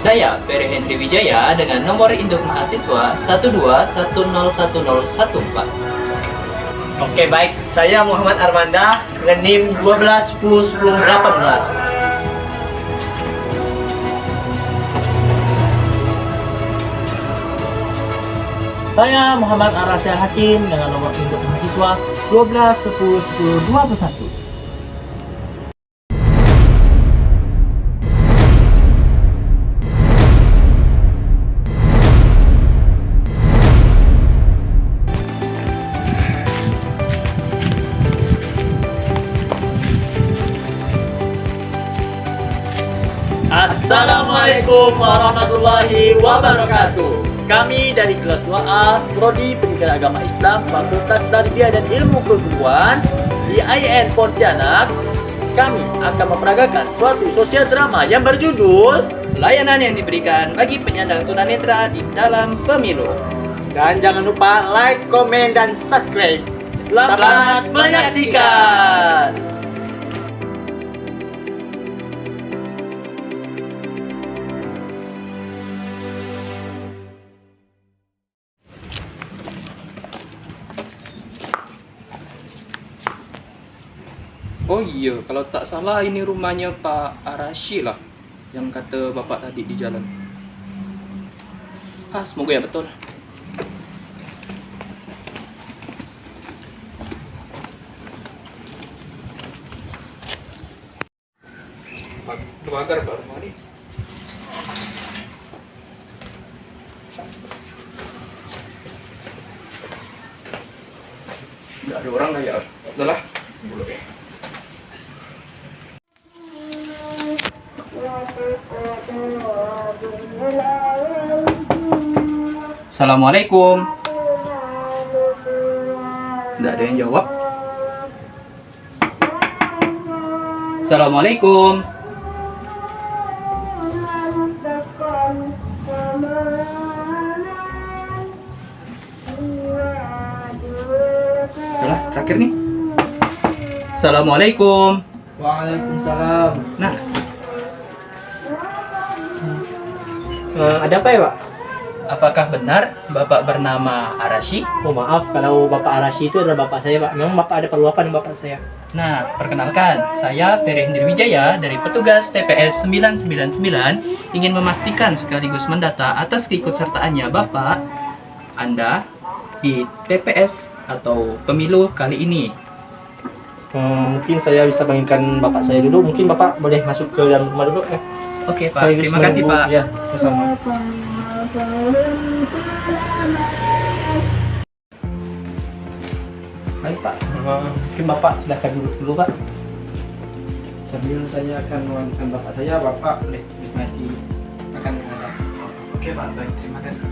Saya Ferry Hendri Wijaya dengan nomor induk mahasiswa 121011014. Oke, baik. Saya Muhammad Armanda dengan NIM 12101018. Saya Muhammad Arasya Hakim dengan nomor induk mahasiswa 12101021. Assalamualaikum warahmatullahi wabarakatuh. Kami dari kelas 2A, Prodi Pendidikan Agama Islam, Fakultas Tarbiyah dan Ilmu Keguruan di IAIN Pontianak. Kami akan memperagakan suatu sosial drama yang berjudul Layanan yang diberikan bagi penyandang tunanetra di dalam pemilu. Dan jangan lupa like, komen, dan subscribe. Selamat menyaksikan. Oh iya, kalau tak salah ini rumahnya Pak Arashi lah yang kata bapak tadi di jalan. Semoga ya betul. Terbakar Pak rumah ini. Nggak ada orang lah ya. Udahlah. Boleh. Assalamualaikum. Tidak ada yang jawab. Assalamualaikum. Udah, terakhir nih. Assalamualaikum. Waalaikumsalam. Nah, Ada apa ya, Pak? apakah benar Bapak bernama Arashi? Oh, maaf kalau Bapak Arashi itu adalah Bapak saya, Pak. Memang Bapak ada perlu apa dengan Bapak saya? Nah, perkenalkan, saya Ferry Hendri Wijaya dari petugas TPS 999 ingin memastikan sekaligus mendata atas keikutsertaannya Bapak Anda di TPS atau pemilu kali ini. Mungkin saya bisa panggilkan Bapak saya dulu. Mungkin Bapak boleh masuk ke dalam rumah dulu. Oke Pak, Sekaligus terima kasih menunggu. Pak. Ya, sama. Baik Pak. Mungkin Bapak silahkan duduk dulu, Pak. Sambil saya akan melanjutkan Bapak saya, Bapak boleh nikmati makan yang ada. Oke Pak, baik, terima kasih.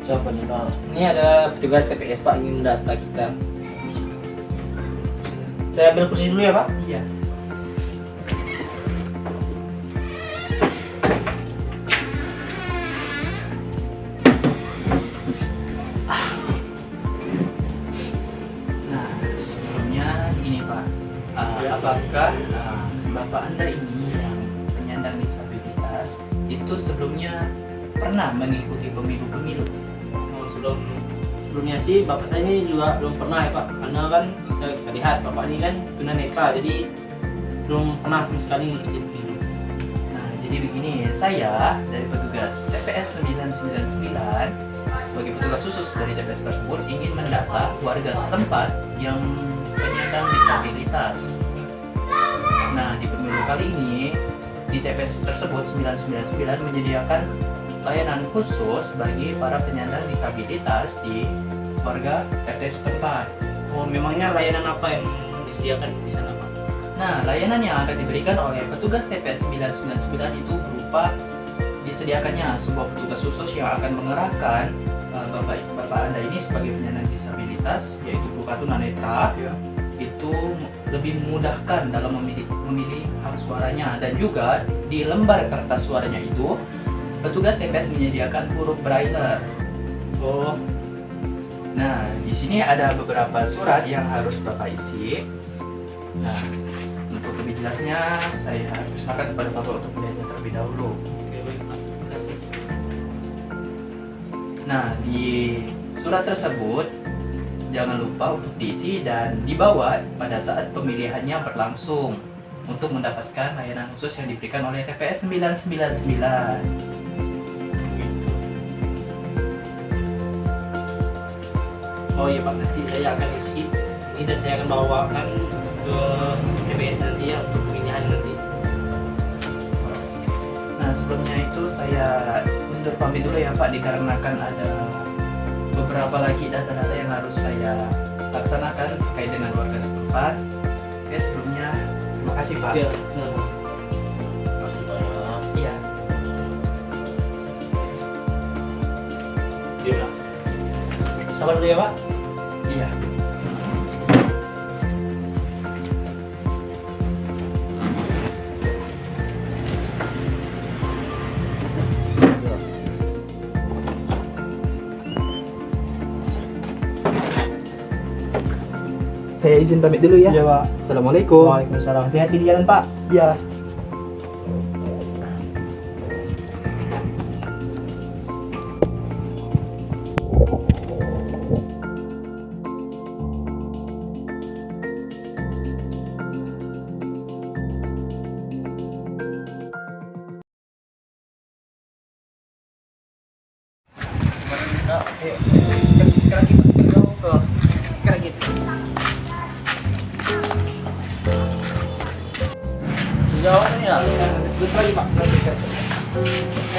Siapa nih, Pak? Ini ada petugas TPS, Pak, ingin mendata kita. Saya ambil kursi dulu ya, Pak? Iya. Nah, sebelumnya ini Pak, apakah Bapak Anda ini yang penyandang disabilitas itu sebelumnya pernah mengikuti pemilu-pemilu? Sebelumnya sih Bapak saya ini juga belum pernah ya, Pak. Karena kan bisa kita lihat Bapak ini kan tunanetra, jadi belum pernah sama sekali ngikutin pemilu. Nah, jadi begini, saya dari petugas TPS 999 sebagai petugas khusus dari TPS tersebut ingin mendata warga setempat yang penyandang disabilitas. Nah, di pemilu kali ini di TPS tersebut 999 menyediakan layanan khusus bagi para penyandang disabilitas di warga RT setempat. Oh, memangnya layanan apa yang disediakan di sana, Pak? Nah, layanan yang akan diberikan oleh petugas TPS 999 itu berupa disediakannya sebuah petugas khusus yang akan mengerahkan Bapak Anda ini sebagai penyandang disabilitas, yaitu berupa tunanetra, itu lebih memudahkan dalam memilih hak suaranya. Dan juga di lembar kertas suaranya itu petugas TPS menyediakan huruf braille. Oh, Nah, di sini ada beberapa surat yang harus Bapak isi. Nah, untuk lebih jelasnya saya persilakan kepada Bapak untuk melihatnya terlebih dahulu. oke baik Pak. Terima kasih. Nah, di surat tersebut jangan lupa untuk diisi dan dibawa pada saat pemilihannya berlangsung untuk mendapatkan layanan khusus yang diberikan oleh TPS 999. Oh iya Pak, nanti saya akan isi ini dan saya akan bawakan ke TPS nanti ya untuk pemilihan nanti. Nah, sebelumnya itu saya undur pamit dulu ya Pak, dikarenakan ada beberapa lagi data-data yang harus saya laksanakan terkait dengan warga setempat. Oke, sebelumnya terima kasih Pak. Oke, Masih banyak. Iya. Iya. Sabar dulu ya Pak. Iya. Saya izin pamit dulu ya. Iya Pak. Assalamualaikum. Waalaikumsalam. Hati-hati di jalan Pak. Ya. Nah, ayo. Sekarang kita ke sekarang gitu. Jawab ini ya. Betul lagi Pak.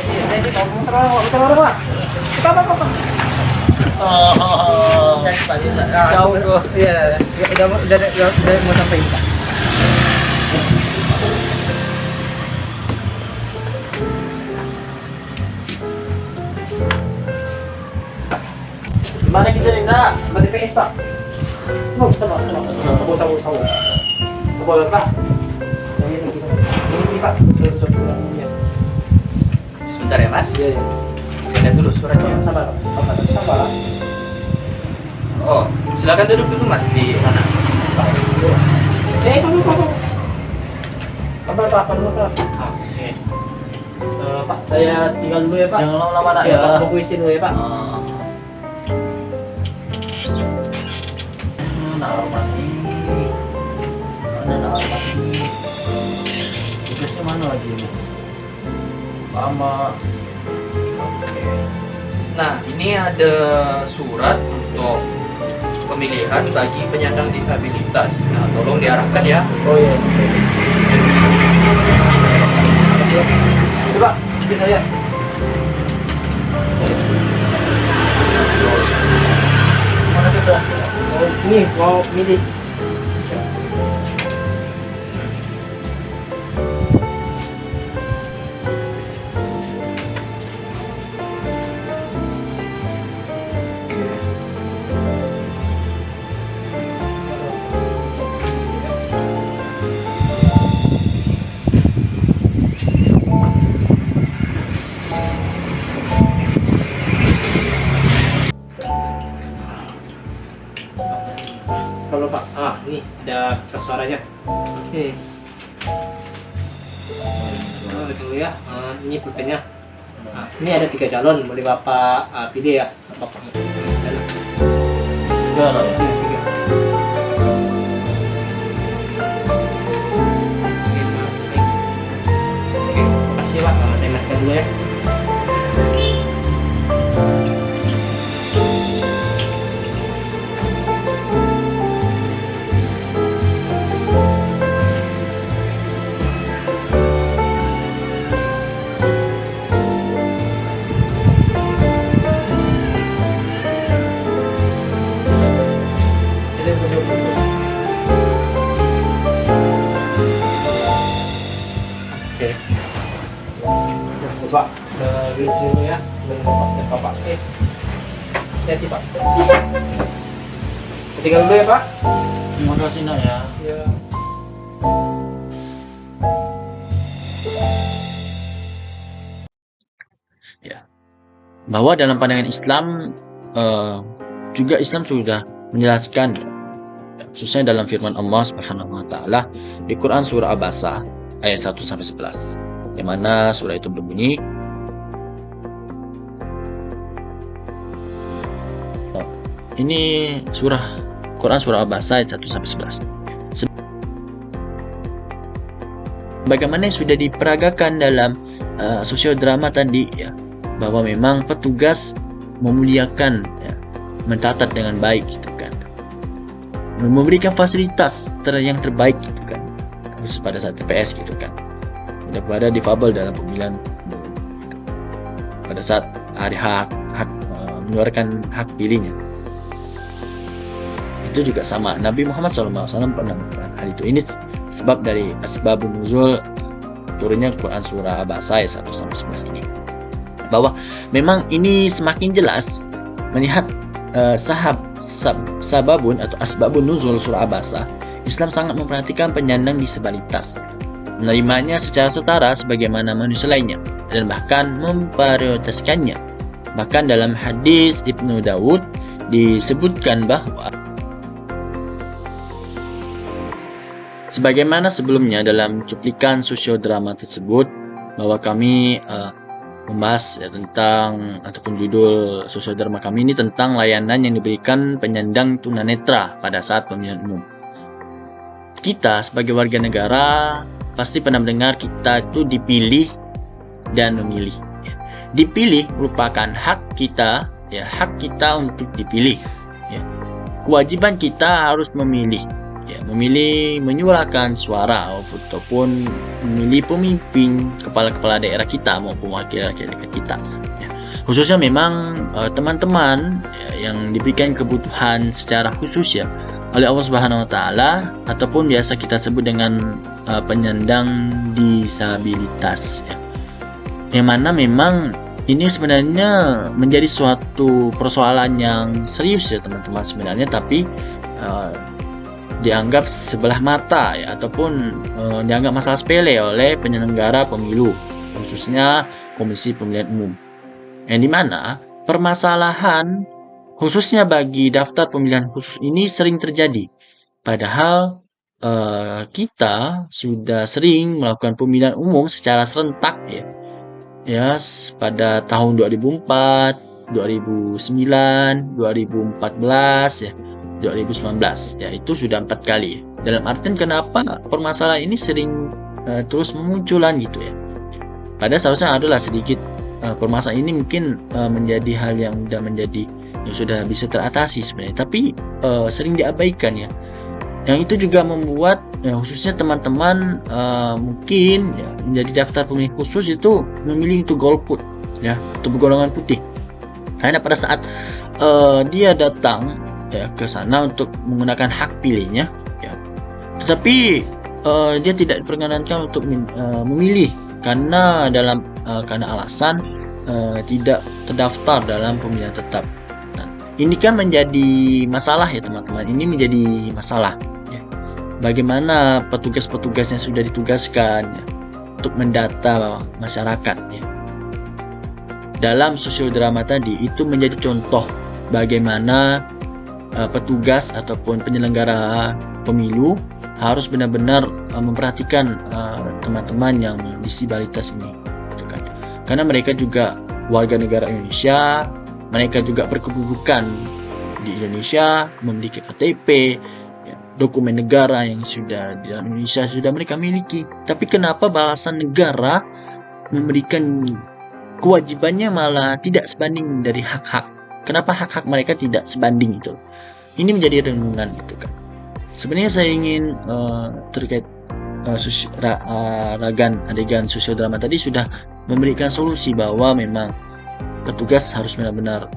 Jadi ngomong terang Pak. Apa? Oh. Jauh tuh. Iya, udah mau sampai Pak. Gimana kita nih, Nak? Ke TPS Pak. Oh, sabar. Boleh Pak. Ini Pak. Sudah. Sebentar ya Mas. Iya. Saya lihat dulu suratnya. Sabar. Oh, silakan duduk dulu Mas di sana. Kamu. Sabar Pak, Oke. Pak, saya tinggal dulu ya Pak. Jangan lama-lama Nak Oke, ya. Pak, fokusin dulu ya Pak. Tugasnya mana lagi ini? Sama. Nah, ini ada surat untuk pemilihan bagi penyandang disabilitas. Nah, tolong diarahkan ya. Oh iya. Coba, ikuti saya. Mana kita? Oh, ini mau milih. Kalau Pak, ini ada kertas suaranya. Oke. Lihat dulu ya. Ini pulpennya. Ini ada 3 calon, boleh Bapak pilih ya. Bapak mau pilih calon. Enggak lah ya. Ini 3. Oke, makasih Pak. Saya masukkan dulu ya. Oke. Pak, duduk sini dulu ya. Dengan Bapak. Oke. Hati-hati Pak. Tinggal dulu ya Pak. Terima kasih Nak ya. Ya. ya, bahwa dalam pandangan Islam juga Islam sudah menjelaskan, khususnya dalam firman Allah Subhanahu wa taala di Quran surah Abasa ayat 1 sampai 11. Yang mana surah itu berbunyi, ini Quran surah Abasa ayat 1 sampai 11. Bagaimana yang sudah diperagakan dalam sosiodrama tadi, ya, bahwa memang petugas memuliakan, ya, mencatat dengan baik gitu kan, memberikan fasilitas yang terbaik gitu kan, khusus pada saat TPS gitu kan, tidak pada difabel dalam pemilihan gitu. Pada saat hari hak menyuarakan hak pilihnya, itu juga sama. Nabi Muhammad SAW pernah melakukan hal itu. Ini sebab dari asbabun nuzul turunnya Quran surah Abasa ayat 1 sampai 11 ini, bahwa memang ini semakin jelas melihat sababun atau asbabun nuzul surah Abasa. Islam sangat memperhatikan penyandang disabilitas, menerimanya secara setara sebagaimana manusia lainnya, dan bahkan memprioritaskannya. Bahkan dalam hadis Ibnu Daud disebutkan bahwa sebagaimana sebelumnya dalam cuplikan sosiodrama tersebut, bahwa kami membahas, ya, tentang, ataupun judul sosiodrama kami ini tentang layanan yang diberikan penyandang tunanetra pada saat pemilihan umum. Kita sebagai warga negara pasti pernah mendengar kita itu dipilih dan memilih. Dipilih merupakan hak kita, ya, hak kita untuk dipilih. Ya. Kewajiban kita harus memilih. Ya, memilih menyuarakan suara ataupun memilih pemimpin, kepala-kepala daerah kita maupun wakil rakyat kita. Ya. Khususnya memang teman-teman, ya, yang diberikan kebutuhan secara khusus, ya, oleh Allah Subhanahu wa taala, ataupun biasa kita sebut dengan penyandang disabilitas, ya. Yang mana memang ini sebenarnya menjadi suatu persoalan yang serius, ya teman-teman sebenarnya, tapi dianggap sebelah mata, ya, ataupun dianggap masalah sepele oleh penyelenggara pemilu, khususnya Komisi Pemilihan Umum, yang dimana permasalahan khususnya bagi daftar pemilihan khusus ini sering terjadi, padahal kita sudah sering melakukan pemilihan umum secara serentak, ya, pada tahun 2004, 2009, 2014, ya, 2019, ya, itu sudah 4 kali. Dalam artian kenapa permasalahan ini sering terus memunculan gitu, ya. Padahal seharusnya adalah sedikit permasalahan ini mungkin menjadi hal yang sudah bisa teratasi sebenarnya, tapi sering diabaikan, ya. Yang itu juga membuat, ya, khususnya teman-teman mungkin, ya, menjadi daftar pemilih khusus itu memilih untuk golput, ya, untuk bergolongan putih, karena pada saat dia datang, ya, ke sana untuk menggunakan hak pilihnya, ya, tetapi dia tidak diperkenankan untuk memilih karena alasan tidak terdaftar dalam pemilihan tetap. Nah, ini kan menjadi masalah, ya teman-teman. Ini menjadi masalah, ya. Bagaimana petugas-petugas yang sudah ditugaskan, ya, untuk mendata masyarakat, ya. Dalam sosiodrama tadi itu menjadi contoh bagaimana petugas ataupun penyelenggara pemilu harus benar-benar memperhatikan teman-teman yang disabilitas ini, gitu kan. Karena mereka juga warga negara Indonesia, mereka juga berkedudukan di Indonesia, memiliki KTP, ya, dokumen negara yang sudah di Indonesia sudah mereka miliki. Tapi kenapa balasan negara memberikan kewajibannya malah tidak sebanding dari hak-hak? Kenapa hak-hak mereka tidak sebanding itu? Ini menjadi renungan gitu kan. Sebenarnya saya ingin terkait adegan sosiodrama tadi sudah memberikan solusi bahwa memang petugas harus benar-benar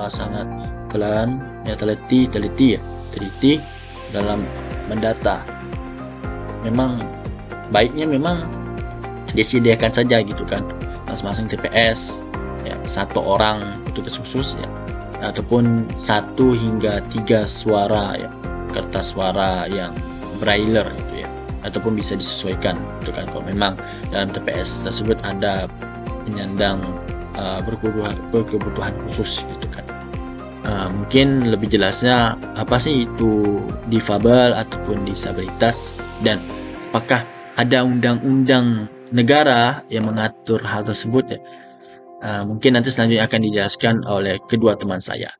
sangat teliti dalam mendata. Memang baiknya memang disediakan saja gitu kan masing-masing TPS, ya, 1 orang petugas khusus, ya, ataupun 1 hingga 3 suara, ya, kertas suara yang braille gitu, ya, ataupun bisa disesuaikan gitu kan kalau memang dalam TPS tersebut ada penyandang berkebutuhan khusus gitu kan. Mungkin lebih jelasnya apa sih itu difabel ataupun disabilitas, dan apakah ada undang-undang negara yang mengatur hal tersebut ya? Mungkin nanti selanjutnya akan dijelaskan oleh kedua teman saya.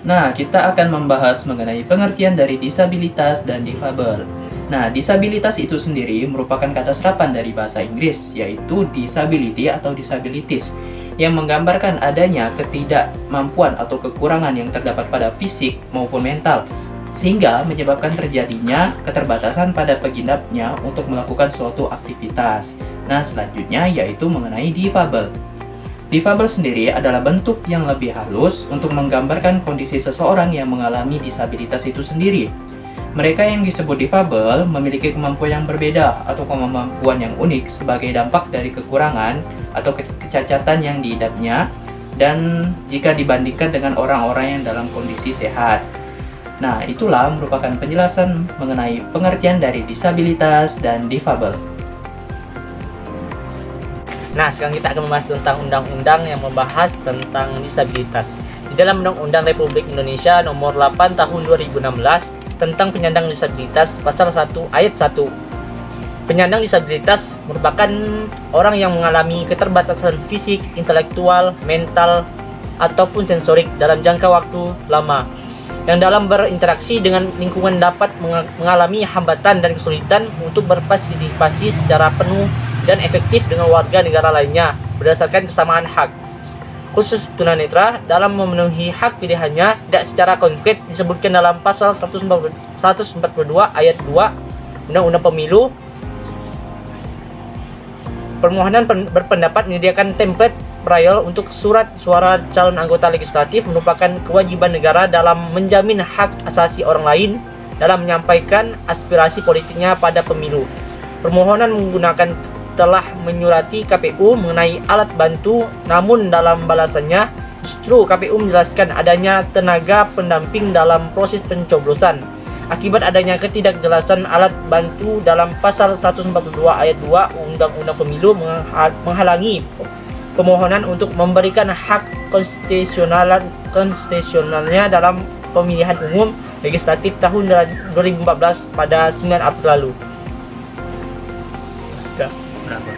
Nah, kita akan membahas mengenai pengertian dari disabilitas dan difabel. Nah, disabilitas itu sendiri merupakan kata serapan dari bahasa Inggris, yaitu disability atau disabilities, yang menggambarkan adanya ketidakmampuan atau kekurangan yang terdapat pada fisik maupun mental, sehingga menyebabkan terjadinya keterbatasan pada pengidapnya untuk melakukan suatu aktivitas. Nah, selanjutnya yaitu mengenai difabel. Difabel sendiri adalah bentuk yang lebih halus untuk menggambarkan kondisi seseorang yang mengalami disabilitas itu sendiri. Mereka yang disebut difabel memiliki kemampuan yang berbeda atau kemampuan yang unik sebagai dampak dari kekurangan atau kecacatan yang diidapnya, dan jika dibandingkan dengan orang-orang yang dalam kondisi sehat. Nah, itulah merupakan penjelasan mengenai pengertian dari disabilitas dan difabel. Nah, sekarang kita akan membahas tentang undang-undang yang membahas tentang disabilitas. Di dalam Undang-Undang Republik Indonesia Nomor 8 Tahun 2016 tentang penyandang disabilitas, pasal 1 ayat 1. Penyandang disabilitas merupakan orang yang mengalami keterbatasan fisik, intelektual, mental, ataupun sensorik dalam jangka waktu lama, yang dalam berinteraksi dengan lingkungan dapat mengalami hambatan dan kesulitan untuk berpartisipasi secara penuh dan efektif dengan warga negara lainnya berdasarkan kesamaan hak. Khusus tunanetra dalam memenuhi hak pilihannya tidak secara konkret disebutkan dalam pasal 142 ayat 2 Undang-Undang Pemilu. Permohonan berpendapat menyediakan template braille untuk surat suara calon anggota legislatif merupakan kewajiban negara dalam menjamin hak asasi orang lain dalam menyampaikan aspirasi politiknya pada pemilu. Permohonan menggunakan telah menyurati KPU mengenai alat bantu, namun dalam balasannya justru KPU menjelaskan adanya tenaga pendamping dalam proses pencoblosan. Akibat adanya ketidakjelasan alat bantu dalam pasal 142 ayat 2 Undang-Undang Pemilu menghalangi pemohonan untuk memberikan hak konstitusionalnya dalam pemilihan umum legislatif tahun 2014 pada 9 April lalu. Berapa?